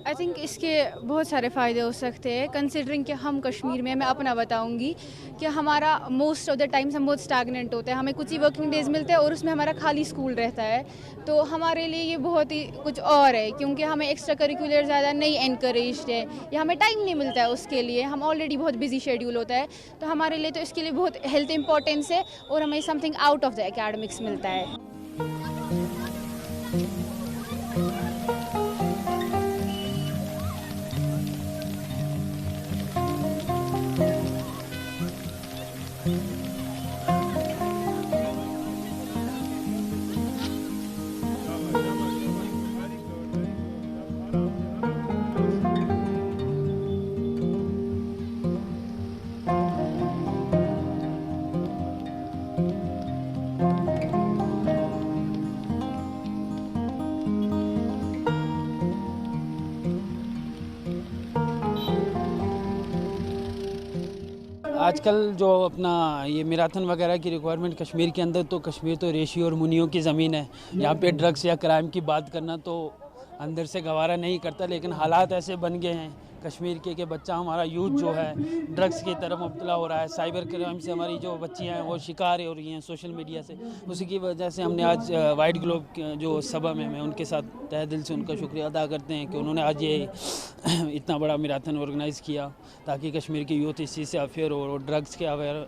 I think इसके बहुत सारे फ़ायदे हो सकते हैं कंसिडरिंग कि हम कश्मीर में, मैं अपना बताऊंगी कि हमारा मोस्ट ऑफ द टाइम्स हम बहुत स्टैगनेंट होते हैं, हमें कुछ ही वर्किंग डेज़ मिलते हैं और उसमें हमारा खाली स्कूल रहता है। तो हमारे लिए ये बहुत ही कुछ और है क्योंकि हमें एक्स्ट्रा करिकुलर ज़्यादा नहीं एनकरेज्ड है या हमें टाइम नहीं मिलता है उसके लिए, हम ऑलरेडी बहुत बिजी शेड्यूल होता है। तो हमारे लिए तो इसके लिए बहुत हेल्थ इंपॉर्टेंस है और हमें something out of the academics मिलता है। आजकल जो अपना ये मैराथन वगैरह की रिक्वायरमेंट कश्मीर के अंदर, तो कश्मीर तो रेशी और मुनियों की ज़मीन है। यहाँ पे ड्रग्स या क्राइम की बात करना तो अंदर से गवारा नहीं करता, लेकिन हालात ऐसे बन गए हैं कश्मीर के कि बच्चा, हमारा यूथ जो है ड्रग्स की तरफ मुब्तला हो रहा है। साइबर क्राइम से हमारी जो बच्चियाँ हैं वो शिकार हो रही हैं सोशल मीडिया से। उसी की वजह से हमने आज वाइट ग्लोब जो सभा में मैं उनके साथ तहे दिल से उनका शुक्रिया अदा करते हैं कि उन्होंने आज ये इतना बड़ा मैराथन ऑर्गेनाइज़ किया ताकि कश्मीर की यूथ इस चीज़ से अवेयर हो और ड्रग्स के अवेयर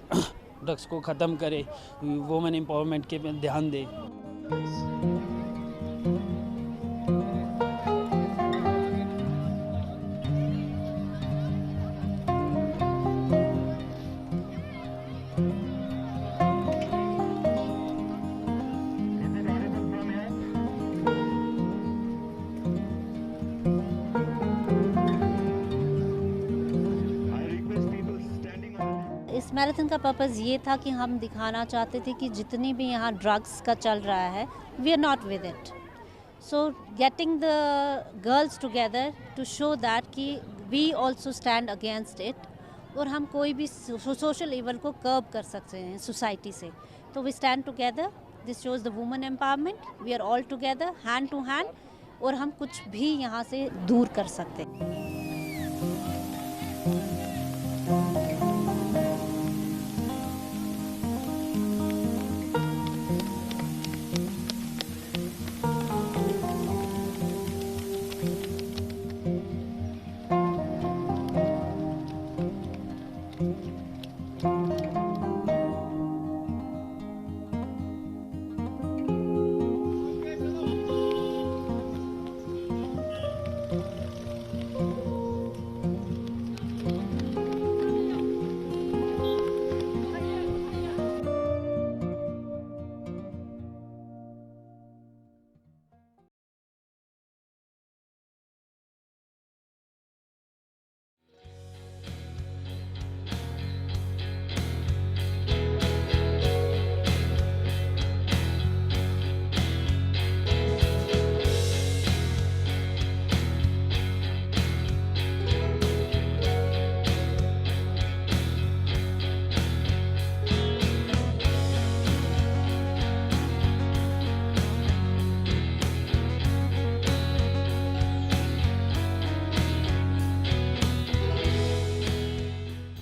ड्रग्स को ख़त्म करे, वुमेन एम्पावरमेंट के पे ध्यान दे। इस मैराथन का पर्पज़ ये था कि हम दिखाना चाहते थे कि जितनी भी यहाँ ड्रग्स का चल रहा है, we are not with it. So getting the girls together to show that कि we also stand against it, और हम कोई भी सोशल इवल को कर्ब कर सकते हैं सोसाइटी से। तो we stand together, this shows the women empowerment, we are all together hand to hand, और हम कुछ भी यहाँ से दूर कर सकते हैं।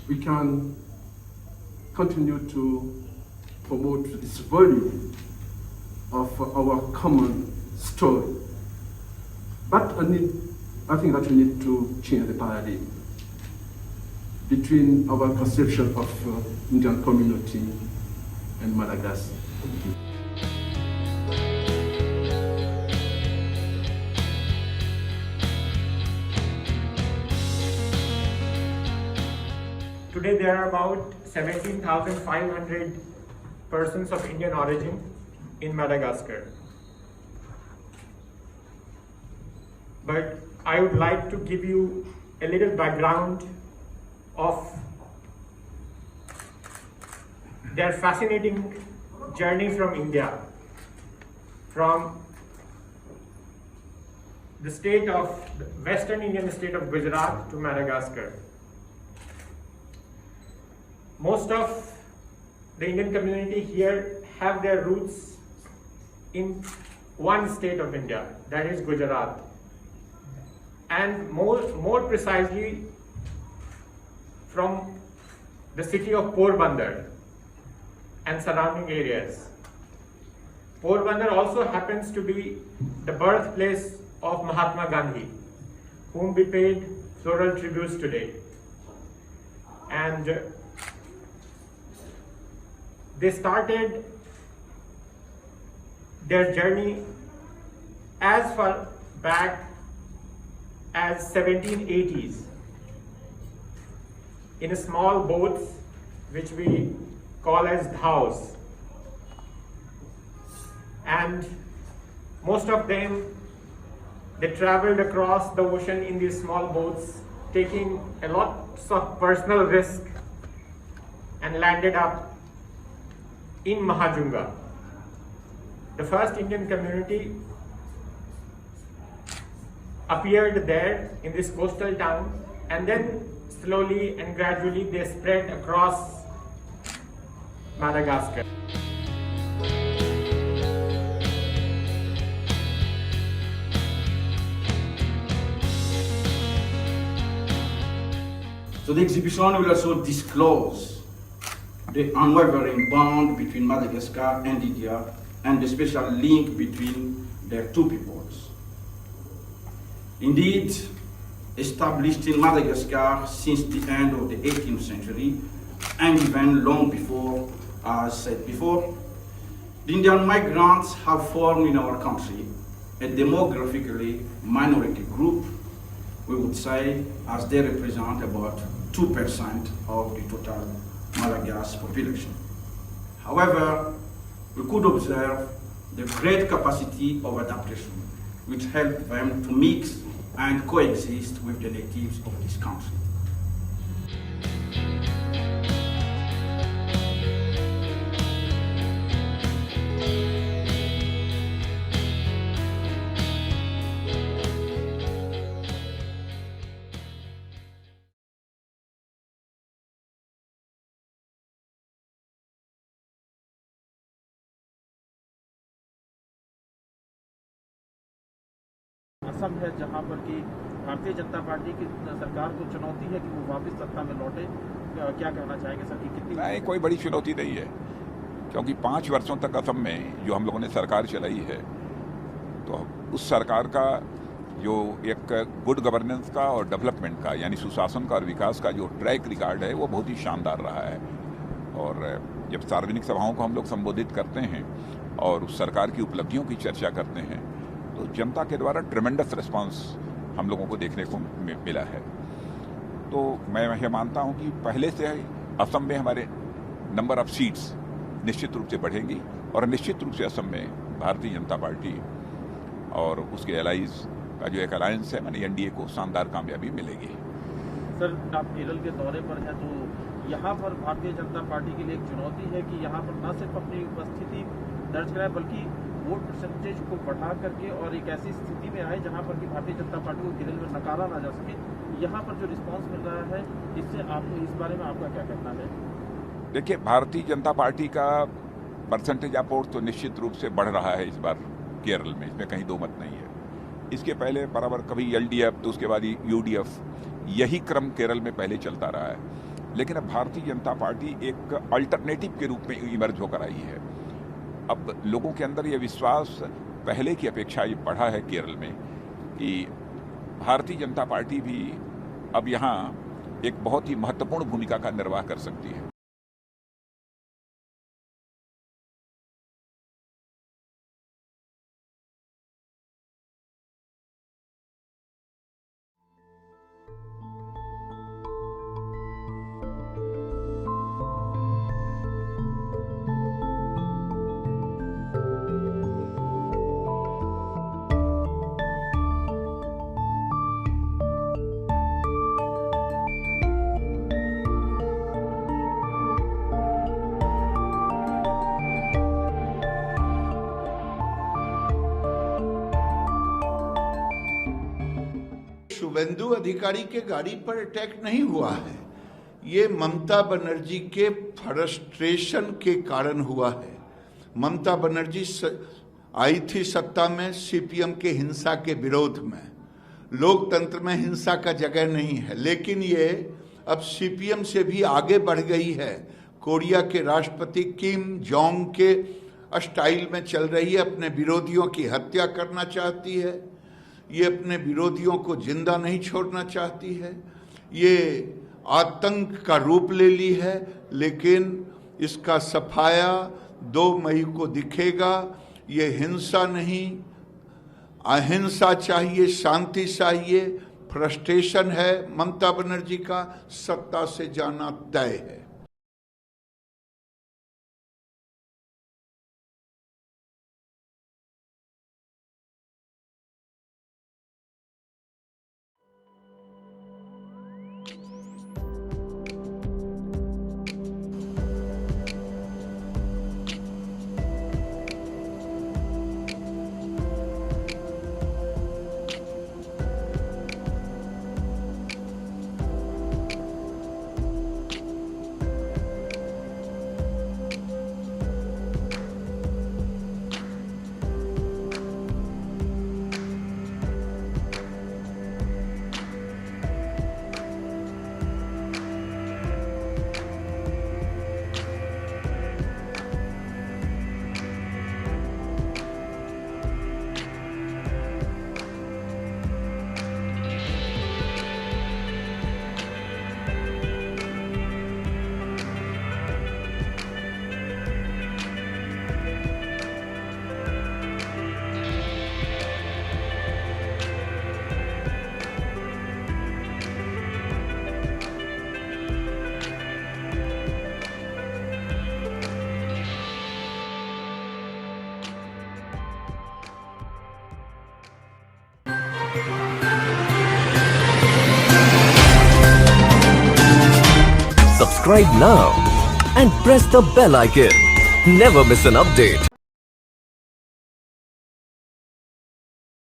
We can continue to promote this value of our common story. But I think that we need to change the paradigm between our conception of Indian community and Madagascar. Today there are about 17,500 persons of Indian origin in Madagascar. But I would like to give you a little background of their fascinating journey from India, from the Western Indian state of Gujarat to Madagascar. Most of the Indian community here have their roots in one state of India, that is Gujarat, and more precisely from the city of Porbandar and surrounding areas. Porbandar also happens to be the birthplace of Mahatma Gandhi, whom we paid floral tributes today. And they started their journey as far back as 1780s in small boats which we call as dhaus. And most of them, they traveled across the ocean in these small boats, taking a lot of personal risk, and landed up in Mahajunga. The first Indian community appeared there in this coastal town, and then slowly and gradually they spread across Madagascar. So the exhibition will also disclose the unwavering bond between Madagascar and India and the special link between their two peoples. Indeed, established in Madagascar since the end of the 18th century, and even long before, as said before, the Indian migrants have formed in our country a demographically minority group, we would say, as they represent about 2% of the total Malagasy population. However, we could observe the great capacity of adaptation, which helped them to mix and coexist with the natives of this country. Assam है जहां पर कि Bharatiya Janata party की सरकार को चुनौती है कि वो वापस सत्ता में लौटे, क्या कहना चाहेंगे सर कि कितनी? नहीं, कोई बड़ी चुनौती नहीं है, क्योंकि 5 वर्षों तक असम में जो हम लोगों ने सरकार चलाई है, तो उस सरकार का जो एक गुड गवर्नेंस का और डेवलपमेंट का, यानी सुशासन का और विकास का जो ट्रैक रिकॉर्ड है, वो बहुत ही शानदार रहा है। और जब सार्वजनिक सभाओं को हम लोग संबोधित करते हैं और उस सरकार की उपलब्धियों की चर्चा करते हैं, तो जनता के द्वारा ट्रेमेंडस रिस्पांस हम लोगों को देखने को मिला है। तो मैं यह मानता हूं कि पहले से असम में हमारे नंबर ऑफ सीट्स निश्चित रूप से बढ़ेंगी और निश्चित रूप से असम में भारतीय जनता पार्टी और उसके एलाइज का जो एक अलायंस है, मानी एनडीए को शानदार कामयाबी मिलेगी। सर, आप केरल के दौरे पर हैं, तो यहाँ पर भारतीय जनता पार्टी के लिए एक चुनौती है कि यहाँ पर न सिर्फ अपनी उपस्थिति दर्ज कराए, बल्कि वोट परसेंटेज को बढ़ा करके और एक ऐसी स्थिति में आए जहां पर कि भारतीय जनता पार्टी को केरल में नकारा ना जा सके। यहां पर जो रिस्पांस मिल रहा है, इससे आपको इस बारे में आपका क्या कहना है? देखिए, भारतीय जनता पार्टी का परसेंटेज ऑफ वोट तो निश्चित रूप से बढ़ रहा है इस बार केरल में, इसमें कहीं दो मत नहीं है। इसके पहले बराबर कभी एलडीएफ तो उसके बाद यूडीएफ, यही क्रम केरल में पहले चलता रहा है। लेकिन अब भारतीय जनता पार्टी एक अल्टरनेटिव के रूप में इमर्ज होकर आई है। अब लोगों के अंदर ये विश्वास पहले की अपेक्षा ये बढ़ा है केरल में कि भारतीय जनता पार्टी भी अब यहाँ एक बहुत ही महत्वपूर्ण भूमिका का निर्वाह कर सकती है। शुभेंदु अधिकारी के गाड़ी पर अटैक नहीं हुआ है, ये ममता बनर्जी के फ्रस्ट्रेशन के कारण हुआ है। ममता बनर्जी आई थी सत्ता में सीपीएम के हिंसा के विरोध में। लोकतंत्र में हिंसा का जगह नहीं है, लेकिन ये अब सीपीएम से भी आगे बढ़ गई है। कोरिया के राष्ट्रपति किम जोंग के स्टाइल में चल रही है, अपने विरोधियों की हत्या करना चाहती है। ये अपने विरोधियों को जिंदा नहीं छोड़ना चाहती है। ये आतंक का रूप ले ली है, लेकिन इसका सफाया 2 मई को दिखेगा। ये हिंसा नहीं, अहिंसा चाहिए, शांति चाहिए। फ्रस्ट्रेशन है ममता बनर्जी का, सत्ता से जाना तय है। Subscribe now and press the bell icon. Never miss an update.